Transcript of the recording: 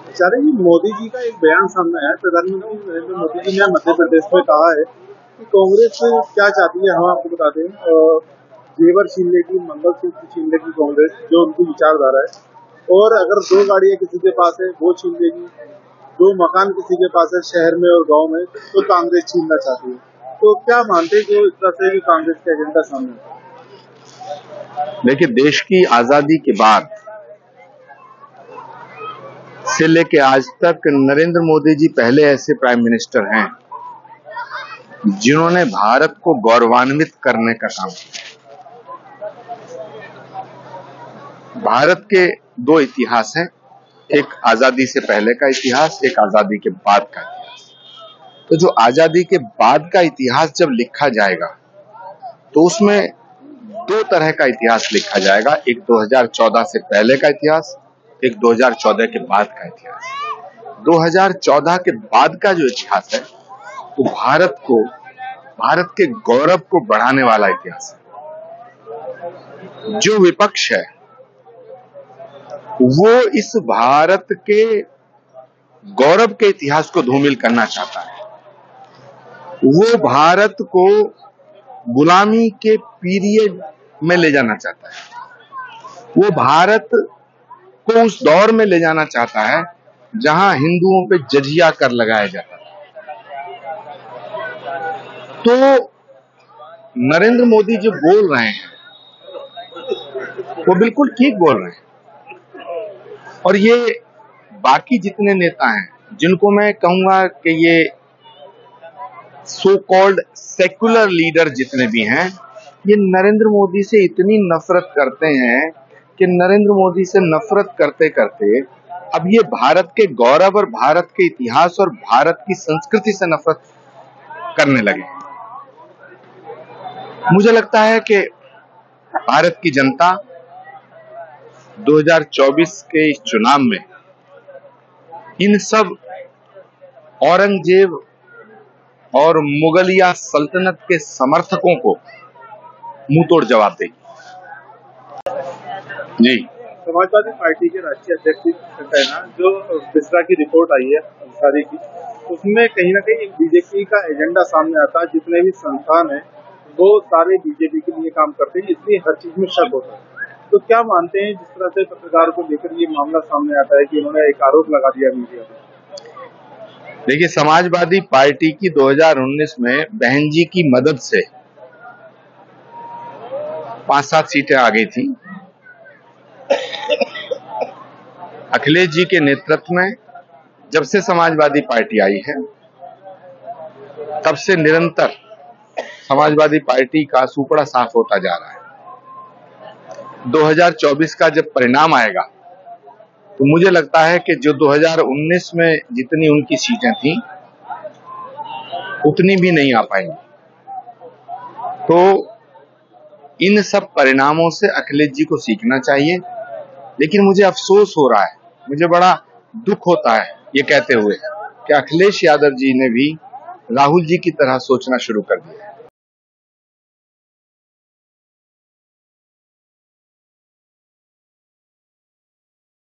बेचारे जी मोदी जी का एक बयान सामने आया। प्रधानमंत्री नरेंद्र मोदी जी ने मध्य प्रदेश में कहा है कि कांग्रेस क्या चाहती है, हम आपको बताते हैं। जेवर छीन लेगी, मंगलसूत्र छीन लेगी कांग्रेस, जो उनकी विचारधारा है। और अगर 2 गाड़ियां किसी के पास है वो छीन लेगी, 2 मकान किसी के पास है शहर में और गाँव में तो कांग्रेस छीनना चाहती है। तो क्या मानते हैं जो इस तरह से कांग्रेस का एजेंडा सामने है? देखिए, देश की आजादी के बाद से लेके आज तक नरेंद्र मोदी जी पहले ऐसे प्राइम मिनिस्टर हैं जिन्होंने भारत को गौरवान्वित करने का काम किया। भारत के 2 इतिहास हैं, एक आजादी से पहले का इतिहास, एक आजादी के बाद का इतिहास। तो जो आजादी के बाद का इतिहास जब लिखा जाएगा तो उसमें 2 तरह का इतिहास लिखा जाएगा, एक 2014 से पहले का इतिहास, एक 2014 के बाद का इतिहास। 2014 के बाद का जो इतिहास है वो भारत के गौरव को बढ़ाने वाला इतिहास है। जो विपक्ष है वो इस भारत के गौरव के इतिहास को धूमिल करना चाहता है। वो भारत को गुलामी के पीरियड में ले जाना चाहता है। वो भारत को उस दौर में ले जाना चाहता है जहां हिंदुओं पे जजिया कर लगाया जाता था। तो नरेंद्र मोदी जो बोल रहे हैं वो बिल्कुल ठीक बोल रहे हैं। और ये बाकी जितने नेता हैं जिनको मैं कहूंगा कि ये सो कॉल्ड सेकुलर लीडर जितने भी हैं, ये नरेंद्र मोदी से इतनी नफरत करते हैं कि नरेंद्र मोदी से नफरत करते करते अब ये भारत के गौरव और भारत के इतिहास और भारत की संस्कृति से नफरत करने लगे। मुझे लगता है कि भारत की जनता 2024 के इस चुनाव में इन सब औरंगजेब और मुगलिया सल्तनत के समर्थकों को मुंहतोड़ जवाब देगी। जी, समाजवादी पार्टी के राष्ट्रीय अध्यक्ष कहना जो बिस्रा की रिपोर्ट आई है अंसारी की, उसमें कहीं ना कहीं बीजेपी का एजेंडा सामने आता है। जितने भी संस्थान है वो सारे बीजेपी के लिए काम करते हैं, इसलिए हर चीज में शक होता है। तो क्या मानते हैं जिस तरह से पत्रकार को लेकर ये मामला सामने आता है कि उन्होंने एक आरोप लगा दिया मीडिया पर? देखिए, समाजवादी पार्टी की 2019 में बहन जी की मदद से 5-7 सीटें आ गई थी। अखिलेश जी के नेतृत्व में जब से समाजवादी पार्टी आई है तब से निरंतर समाजवादी पार्टी का सुपड़ा साफ होता जा रहा है। 2024 का जब परिणाम आएगा तो मुझे लगता है कि जो 2019 में जितनी उनकी सीटें थी उतनी भी नहीं आ पाएंगी। तो इन सब परिणामों से अखिलेश जी को सीखना चाहिए। लेकिन मुझे अफसोस हो रहा है, मुझे बड़ा दुख होता है ये कहते हुए कि अखिलेश यादव जी ने भी राहुल जी की तरह सोचना शुरू कर दिया है।